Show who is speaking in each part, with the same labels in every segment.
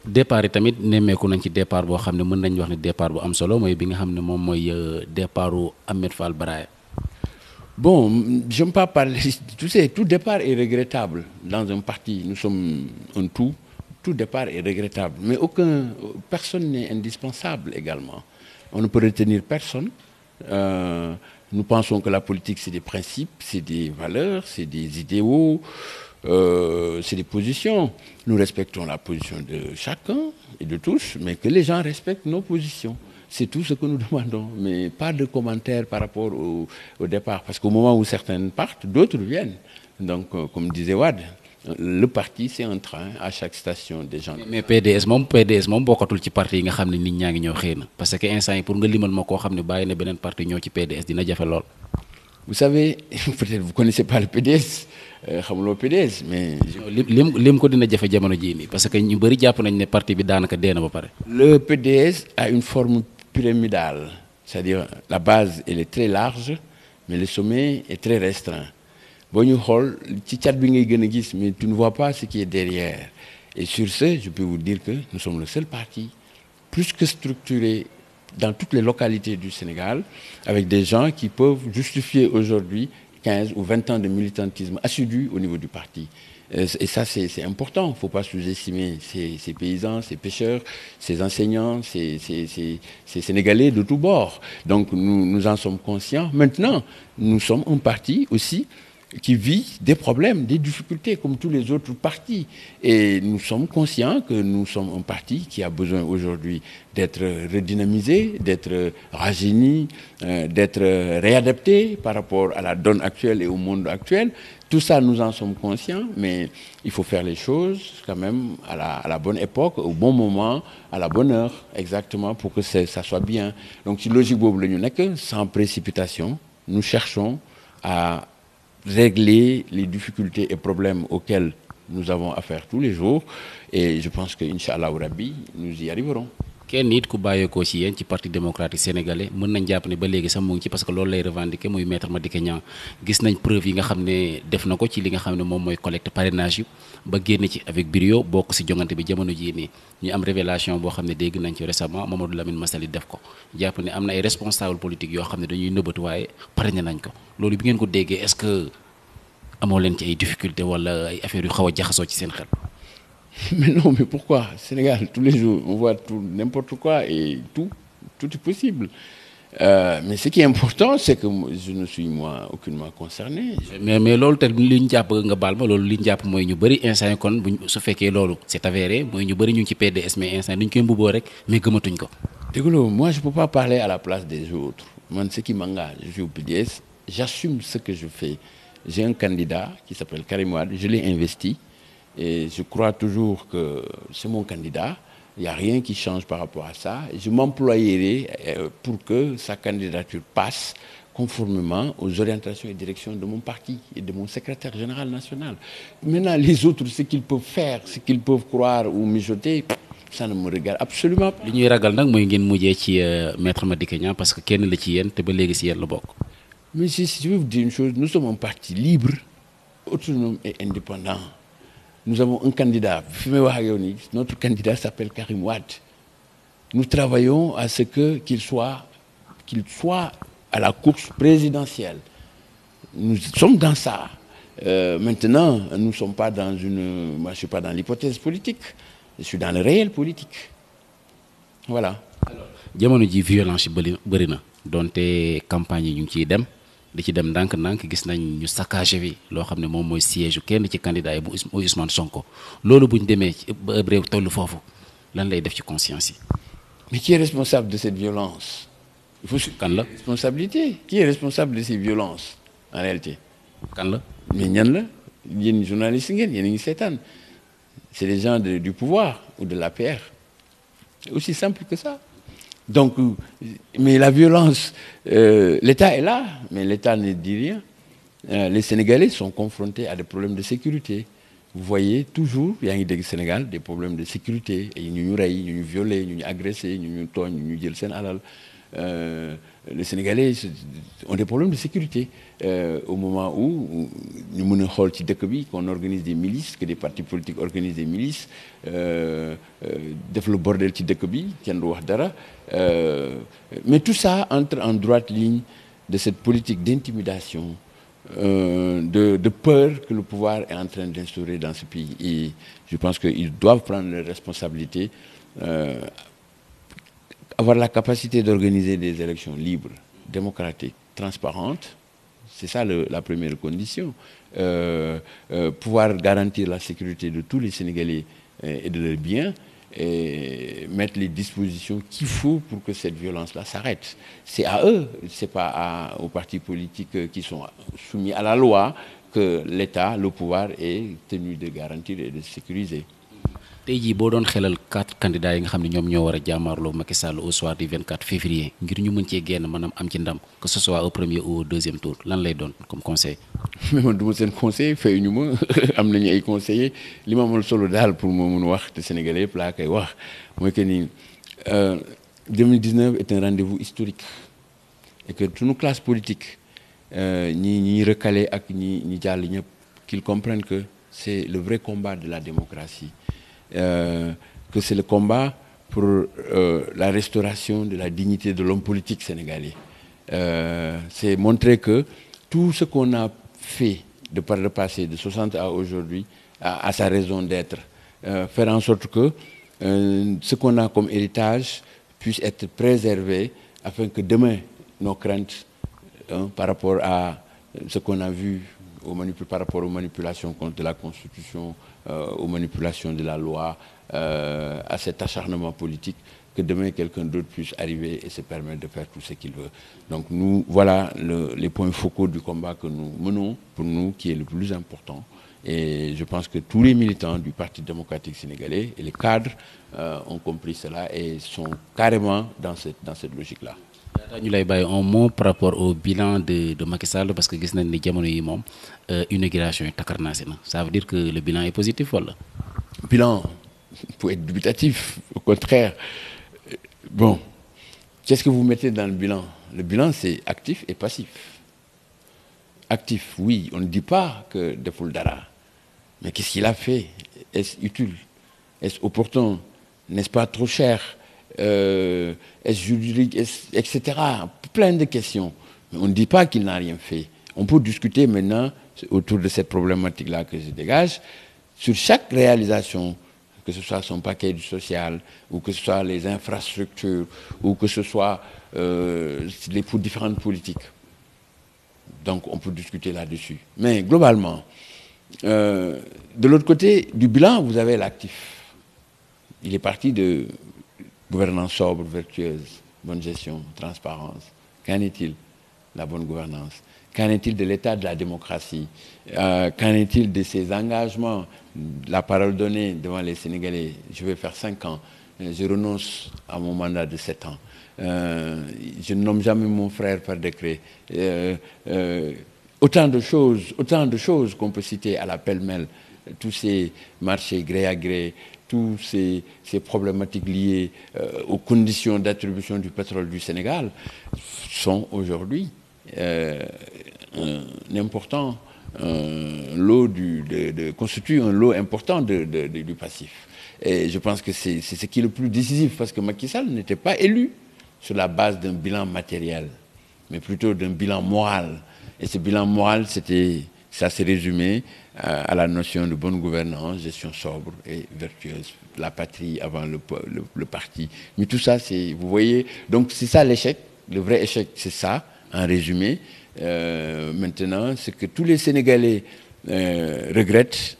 Speaker 1: départ yi tamit nemmeeku nañ ci départ boo xam ne mën nañ wax ne départ bu am solo mooy bi nga xam ne moom mooy départu Ahmed Fall Braya.
Speaker 2: Bon, je ne peux pas parler, tu sais, tout départ est regrettable dans un parti. Nous sommes un tout. Tout départ est regrettable. Mais personne n'est indispensable également. On ne peut retenir personne. Nous pensons que la politique, c'est des principes, c'est des valeurs, c'est des idéaux, c'est des positions. Nous respectons la position de chacun et de tous, mais que les gens respectent nos positions. C'est tout ce que nous demandons, mais pas de commentaires par rapport au départ. Parce qu'au moment où certains partent, d'autres viennent. Donc, comme disait Wade, le parti c'est un train à chaque station des gens.
Speaker 1: mais PDS moom bokkatul ci parti yi nga xam ne nit ñaa ngi ñëw xëy na parce que instant yi pour nga limal ma koo xam ne bàyyi na beneen parti ñëw ci PDS dina jafe lool.
Speaker 2: Vous savez, peut-être vous connaissez pas le PDS xamuloo PDS mais.
Speaker 1: lim ko dina jafe jamono jii nii parce que ñu bëri jàpp nañ ne parti bi daanaka dee na ba pare.
Speaker 2: Le PDS a une forme pyramidale, c'est-à-dire la base elle est très large mais le sommet est très restreint. boo ñu xool ci cat bi ngay gën a gis mais tu ne vois pas ce qui est derrière et sur ce je peux vous dire que nous sommes le seul parti plus que structuré dans toutes les localités du Sénégal avec des gens qui peuvent justifier aujourd'hui 15 ou 20 ans de militantisme assidu au niveau du parti. Et ça, c'est important. Il ne faut pas sous-estimer ces paysans, ces pêcheurs, ces enseignants, ces Sénégalais de tous bords. Donc, nous en sommes conscients. Maintenant, nous sommes un parti aussi qui vit des problèmes, des difficultés, comme tous les autres partis. Et nous sommes conscients que nous sommes un parti qui a besoin aujourd'hui d'être redynamisé, d'être rajeuni, d'être réadapté par rapport à la donne actuelle et au monde actuel. Tout ça, nous en sommes conscients, mais il faut faire les choses quand même à la bonne époque, au bon moment, à la bonne heure, exactement, pour que ça soit bien. Donc, si logique boobu la ñu nekk, sans précipitation, nous cherchons à régler les difficultés et problèmes auxquels nous avons affaire tous les jours. Et je pense que, Inch'Allah Rabbi, nous y arriverons.
Speaker 1: kenn nit ku bàyyeekoo ci yéen ci parti démocratique sénégalais mën nañ jàpp ne ba léegi sax mu ngi ci parce que loolu lay revendiquer muy maître Madické Niang gis nañ preuve yi nga xam ne def na ko ci li nga xam ne moom mooy collecte parrainage yu ba génn ci avec brio bokk ci jongante bi jamono jii nii ñu am révélation boo xam ne dégg nañ ci récemment Mamadou Lamine Massaly def ko jàpp ne am na ay responsable politique yoo xam ne dañuy nëbbatu waaye parrainé nañ ko loolu bi ngeen ko déggee est-ce que amoo leen ci ay difficultés wala ay affaires yu xaw a jaxasoo ci seen xel.
Speaker 2: Mais non, mais pourquoi? Sénégal, tous les jours, on voit tout, n'importe quoi et tout est possible. Mais ce qui est important, c'est que je ne suis moi aucunement concerné.
Speaker 1: mais loolu te li ñu jàpp nga baal ma loolu li ñu jàpp mooy ñu bëri instant yi kon buñ su fekkee loolu c'est avéré mooy ñu bëri ñu ngi ci PDS mais instant duñ koy mbubboo rek mais gëmatuñ ko.
Speaker 2: Déggoo, moi je peux pas parler à la place des autres. Man, ce qui m'engage, je suis au PDS, j'assume ce que je fais. J'ai un candidat qui s'appelle Karim Wade, je l'ai investi. Et je crois toujours que c'est mon candidat. Il n'y a rien qui change par rapport à ça. Je m'employerai pour que sa candidature passe conformément aux orientations et directions de mon parti et de mon secrétaire général national. Maintenant, les autres, ce qu'ils peuvent faire, ce qu'ils peuvent croire ou mijoter, ça ne me regarde absolument pas.
Speaker 1: li ñuy ragal nag mooy ngeen mujjee ci maître Madické Niang parce que kenn la ci yéen te ba léegi ci yéen la bokk.
Speaker 2: Mais si je vais vous dire une chose, nous sommes un parti libre, autonome et indépendant. Nous avons un candidat. Notre candidat s'appelle Karim Wade. Nous travaillons à ce qu'il soit à la course présidentielle. Nous sommes dans ça. Maintenant, nous ne sommes pas dans une... Moi, je ne suis pas dans l'hypothèse politique. Je suis dans le réel politique. Voilà.
Speaker 1: jamono ji violence yi bëri na donte campagne yi ñu ngi ciy dem di ci dem ndànk-ndànk gis nañ ñu saccagé fi loo xam ne moom mooy siège kenn ci candidat yi bu Ousmane Sonko loolu bu ñu demee ci ba réew tollu foofu lan lay def ci conscience yi.
Speaker 2: Mais qui est responsable de cette violence? Il faut
Speaker 1: kan la
Speaker 2: responsabilité. Qui est responsable de ces violences en réalité?
Speaker 1: kan la
Speaker 2: mais ñan la yéen journalistes ngeen yéen a ngi seetaan c'est les gens du pouvoir ou de l'APR. C'est aussi simple que ça. Donc, mais la violence, l'État est là, mais l'État ne dit rien. Les Sénégalais sont confrontés à des problèmes de sécurité. Vous voyez toujours, il y a au Sénégal des problèmes de sécurité. Et nous rey, nous violé, nous agressé, nous togn, nous jël sen alal. les Sénégalais ont des problèmes de sécurité. Au moment où nous menons ci dëkk bi qu'on organise des milices, que des partis politiques organisent des milices, def le bordel ci dëkk bi kenn du wax dara, mais tout ça entre en droite ligne de cette politique d'intimidation, de peur que le pouvoir est en train d'instaurer dans ce pays. Et je pense qu'ils doivent prendre leurs responsabilités, avoir la capacité d'organiser des élections libres, démocratiques, transparentes. C'est ça la première condition. Pouvoir garantir la sécurité de tous les Sénégalais et de leurs biens, et mettre les dispositions qu'il faut pour que cette violence-là s'arrête. C'est à eux, c'est pas aux partis politiques qui sont soumis à la loi que l'État, le pouvoir est tenu de garantir et de sécuriser.
Speaker 1: tey jii boo doon xelal 4 candidats yi nga xam ne ñoom ñoo war a jàmmaarloo Macky Sall au soir du 24 février ngir ñu mën cee génn maanaam am ci ndam que ce soit au premier ou au deuxième tour lan lay doon comme conseil.
Speaker 2: mais man du ma seen conseil fay ñu ma am nañu ay conseillers li ma amal solo daal pour ma mun wax te Sénégalais yëpp laa koy wax mooy que ni 2019 est un rendez-vous historique et que toute nos classes politiques ñi recalé ak ñi jàll ñëpp qu'ils comprennent que c'est le vrai combat de la démocratie. Que c'est le combat pour la restauration de la dignité de l'homme politique sénégalais. C'est montrer que tout ce qu'on a fait de par le passé, de 60 à aujourd'hui, a sa raison d'être. Faire en sorte que ce qu'on a comme héritage puisse être préservé afin que demain, nos craintes par rapport à ce qu'on a vu par rapport aux manipulations contre la Constitution, aux manipulations de la loi, à cet acharnement politique, que demain quelqu'un d'autre puisse arriver et se permettre de faire tout ce qu'il veut. Donc voilà les points focaux du combat que nous menons, pour nous, qui est le plus important. Et je pense que tous les militants du Parti démocratique sénégalais et les cadres ont compris cela et sont carrément dans cette logique-là.
Speaker 1: ñu lay bàyyi un mot par rapport au bilan de Macky Sall parce que gis nañ ni jamono yi moom inauguration yi takarnaase na ça veut dire que le bilan est positif wala.
Speaker 2: Bilan peut être dubitatif au contraire. Bon, qu'est-ce que vous mettez dans le bilan? Le bilan c'est actif et passif. Actif, oui, on ne dit pas que deful dara, mais qu'est-ce qu'il a fait? Est-ce utile? Est-ce opportun? N'est-ce pas trop cher? Est-ce juridique, etc. Plein de questions. Mais on ne dit pas qu'il n'a rien fait. On peut discuter maintenant autour de cette problématique-là que je dégage, sur chaque réalisation, que ce soit son paquet du social, ou que ce soit les infrastructures, ou que ce soit les différentes politiques. Donc on peut discuter là-dessus. Mais globalement, de l'autre côté du bilan, vous avez l'actif. Il est parti de gouvernance sobre, vertueuse, bonne gestion, transparence. Qu'en est-il de la bonne gouvernance? Qu'en est-il de l'état de la démocratie? Qu'en est-il de ses engagements? La parole donnée devant les Sénégalais, je vais faire 5 ans, je renonce à mon mandat de 7 ans. Je ne nomme jamais mon frère par décret. Autant de choses qu'on peut citer à la pêle-mêle, tous ces marchés gré à gré, tous ces problématiques liées aux conditions d'attribution du pétrole du Sénégal sont aujourd'hui constituent un lot important du passif. Et je pense que c'est ce qui est le plus décisif, parce que Macky Sall n'était pas élu sur la base d'un bilan matériel, mais plutôt d'un bilan moral. Et ce bilan moral, ça s'est résumé à la notion de bonne gouvernance, gestion sobre et vertueuse, la patrie avant le parti. Mais tout ça, vous voyez, donc c'est ça l'échec. Le vrai échec, c'est ça, en résumé. Maintenant, ce que tous les Sénégalais regrettent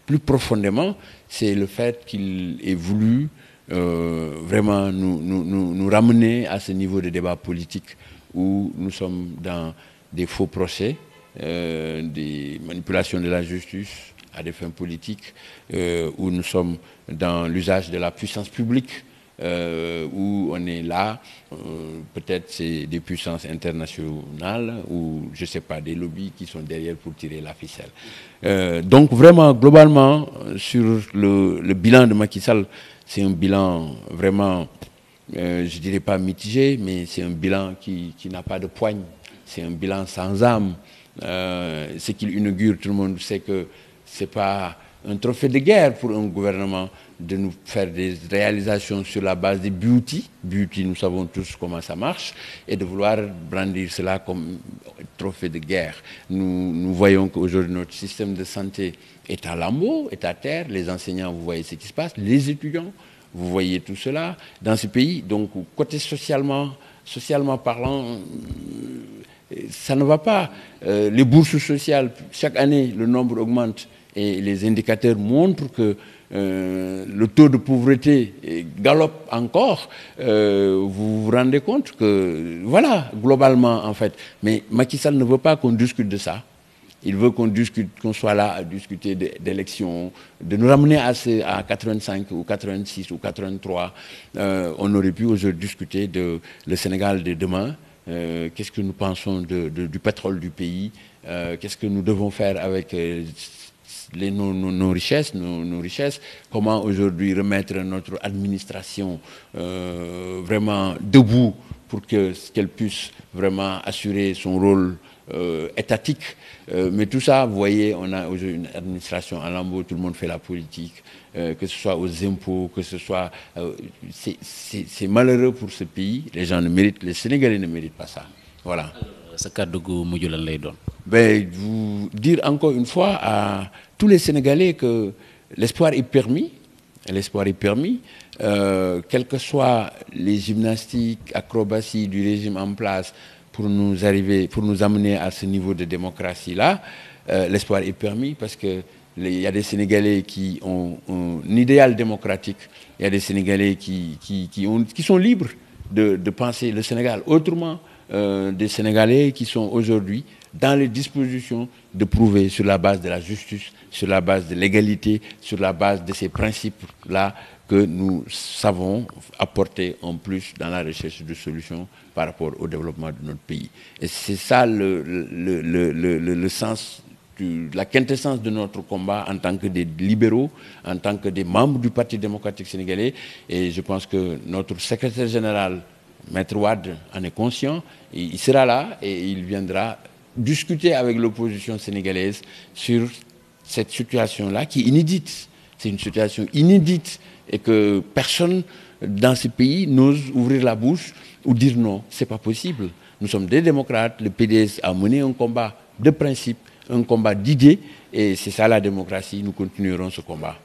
Speaker 2: plus profondément, c'est le fait qu'il ait voulu vraiment nous ramener à ce niveau de débat politique où nous sommes dans des faux procès, des manipulations de la justice à des fins politiques, où nous sommes dans l'usage de la puissance publique, où on est là, peut-être c'est des puissances internationales ou je sais pas, des lobbies qui sont derrière pour tirer la ficelle. Donc vraiment, globalement, sur le bilan de Macky Sall, c'est un bilan vraiment je dirais pas mitigé, mais c'est un bilan qui n'a pas de poigne. C'est un bilan sans âme. Ce qu'il inaugure, tout le monde sait que c'est pas un trophée de guerre pour un gouvernement de nous faire des réalisations sur la base des beauty. Beauty, nous savons tous comment ça marche, et de vouloir brandir cela comme trophée de guerre. Nous voyons qu'aujourd'hui, notre système de santé est à lambeaux, est à terre. Les enseignants, vous voyez ce qui se passe. Les étudiants, vous voyez tout cela dans ce pays. Donc, côté socialement parlant, ça ne va pas. Les bourses sociales, chaque année, le nombre augmente et les indicateurs montrent que le taux de pauvreté galope encore. Vous vous rendez compte que, voilà, globalement, en fait. Mais Macky Sall ne veut pas qu'on discute de ça. Il veut qu'on discute, qu'on soit là à discuter d'élections, de nous ramener à 85 ou 86 ou 83. On aurait pu aujourd'hui discuter de le Sénégal de demain. Qu'est-ce que nous pensons du pétrole du pays? Qu'est-ce que nous devons faire avec nos richesses, nos richesses? Comment aujourd'hui remettre notre administration vraiment debout pour qu'elle puisse vraiment assurer son rôle étatique. Mais tout ça, vous voyez, on a aujourd'hui une administration en lambeaux, tout le monde fait la politique, que ce soit aux impôts, que ce soit... c'est malheureux pour ce pays. Les gens ne méritent, les Sénégalais ne méritent pas ça. Voilà.
Speaker 1: sa kàddu gu mujj lan lay doon.
Speaker 2: Ben, vous dire encore une fois à tous les Sénégalais que l'espoir est permis. L'espoir est permis. Quelles que soient les gymnastiques, acrobaties du régime en place pour nous amener à ce niveau de démocratie-là, l'espoir est permis parce que il y a des Sénégalais qui ont un idéal démocratique. Il y a des Sénégalais qui sont libres de penser le Sénégal autrement. Des Sénégalais qui sont aujourd'hui dans les dispositions de prouver sur la base de la justice, sur la base de l'égalité, sur la base de ces principes-là que nous savons apporter en plus dans la recherche de solutions par rapport au développement de notre pays. Et c'est ça le sens, la quintessence de notre combat en tant que des libéraux, en tant que des membres du Parti démocratique sénégalais. Et je pense que notre secrétaire général, Maître Wade, en est conscient. Il sera là et il viendra discuter avec l'opposition sénégalaise sur cette situation-là qui est inédite. C'est une situation inédite et que personne dans ce pays n'ose ouvrir la bouche ou dire non, c'est pas possible. Nous sommes des démocrates, le PDS a mené un combat de principe, un combat d'idées et c'est ça la démocratie, nous continuerons ce combat.